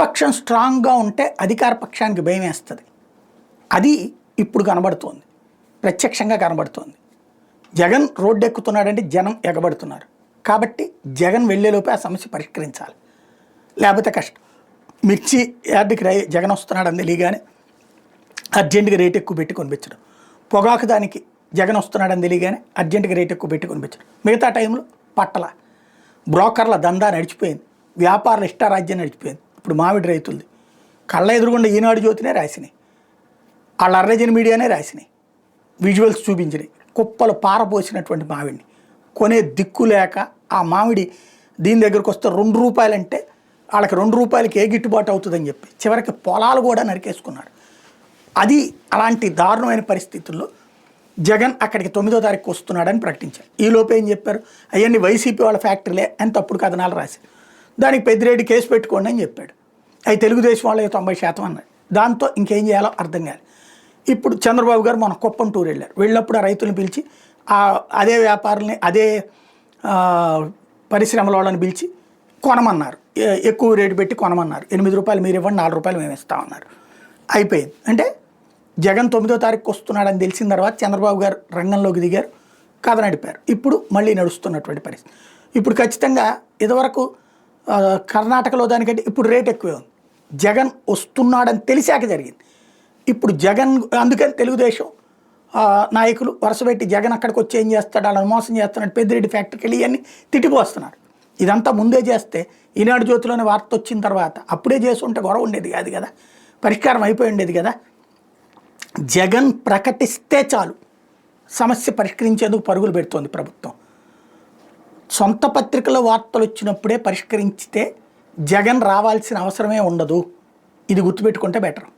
పక్షం స్ట్రాంగ్గా ఉంటే అధికార పక్షానికి భయం వేస్తుంది. అది ఇప్పుడు కనబడుతోంది, ప్రత్యక్షంగా కనబడుతోంది. జగన్ రోడ్డు ఎక్కుతున్నాడంటే జనం ఎగబడుతున్నారు. కాబట్టి జగన్ వెళ్ళేలోపే ఆ సమస్య పరిష్కరించాలి, లేకపోతే కష్టం. మిర్చి యార్డుకి జగన్ వస్తున్నాడని తెలియగానే అర్జెంటుగా రేట్ ఎక్కువ పెట్టి కొనిపించడం, పొగాకు దానికి జగన్ వస్తున్నాడని తెలియగానే అర్జెంటుగా రేట్ ఎక్కువ పెట్టి కొనిపించడం. మిగతా టైంలో పట్టల బ్రోకర్ల దందా నడిచిపోయింది, వ్యాపారుల ఇష్టారాజ్యం నడిచిపోయింది. ఇప్పుడు మామిడి రైతులది కళ్ళ ఎదురుగుండా ఈనాడు జ్యోతినే రాసినాయి, వాళ్ళ అర్రజన్ మీడియానే రాసినాయి, విజువల్స్ చూపించినాయి. కుప్పలు పారపోసినటువంటి మామిడిని కొనే దిక్కు లేక ఆ మామిడి దీని దగ్గరకు వస్తే ₹2 అంటే వాళ్ళకి ₹2 ఏ గిట్టుబాటు అవుతుందని చెప్పి చివరికి పొలాలు కూడా నరికేసుకున్నారు. అది అలాంటి దారుణమైన పరిస్థితుల్లో జగన్ అక్కడికి 9వ తారీఖు వస్తున్నాడని ప్రకటించారు. ఈలోపు ఏం చెప్పారు, అవన్నీ వైసీపీ వాళ్ళ ఫ్యాక్టరీలే అని తప్పుడు కథనాలు రాశారు. దానికి పెద్దిరెడ్డి కేసు పెట్టుకోండి అని చెప్పాడు. అవి తెలుగుదేశం వాళ్ళకి 90% అన్నాడు. దాంతో ఇంకేం చేయాలో అర్థం కాదు. ఇప్పుడు చంద్రబాబు గారు మన కుప్పం టూర్ వెళ్ళారు. వెళ్ళినప్పుడు ఆ రైతులను పిలిచి అదే వ్యాపారుల్ని అదే పరిశ్రమల వాళ్ళని పిలిచి కొనమన్నారు, ఎక్కువ రేటు పెట్టి కొనమన్నారు. ₹8 మీరు ఇవ్వండి, ₹4 మేము ఇస్తామన్నారు. అయిపోయింది. అంటే జగన్ 9వ తారీఖు వస్తున్నాడని తెలిసిన తర్వాత చంద్రబాబు గారు రంగంలోకి దిగారు, కథ నడిపారు. ఇప్పుడు మళ్ళీ నడుస్తున్నటువంటి పరిస్థితి. ఇప్పుడు ఖచ్చితంగా ఇదివరకు కర్ణాటకలో దానికంటే ఇప్పుడు రేట్ ఎక్కువే ఉంది. జగన్ వస్తున్నాడని తెలిసాక జరిగింది. ఇప్పుడు జగన్ అందుకని తెలుగుదేశం నాయకులు వరుసపెట్టి జగన్ అక్కడికి వచ్చి ఏం చేస్తాడు, అలా మోసం చేస్తున్నాడు, పెద్దిరెడ్డి ఫ్యాక్టరీకి వెళ్ళి అన్నీ తిట్టిపోస్తున్నారు. ఇదంతా ముందే చేస్తే ఈనాడు జ్యోతిలోని వార్త వచ్చిన తర్వాత అప్పుడే చేస్తుంటే గొడవ ఉండేది కాదు కదా, పరిష్కారం అయిపోయి ఉండేది కదా. జగన్ ప్రకటిస్తే చాలు సమస్య పరిష్కరించేందుకు పరుగులు పెడుతోంది ప్రభుత్వం. సొంత పత్రికల వార్తలు వచ్చినప్పుడే పరిష్కరించితే జగన్ రావాల్సిన అవసరమే ఉండదు. ఇది గుర్తుపెట్టుకుంటే బెటర్.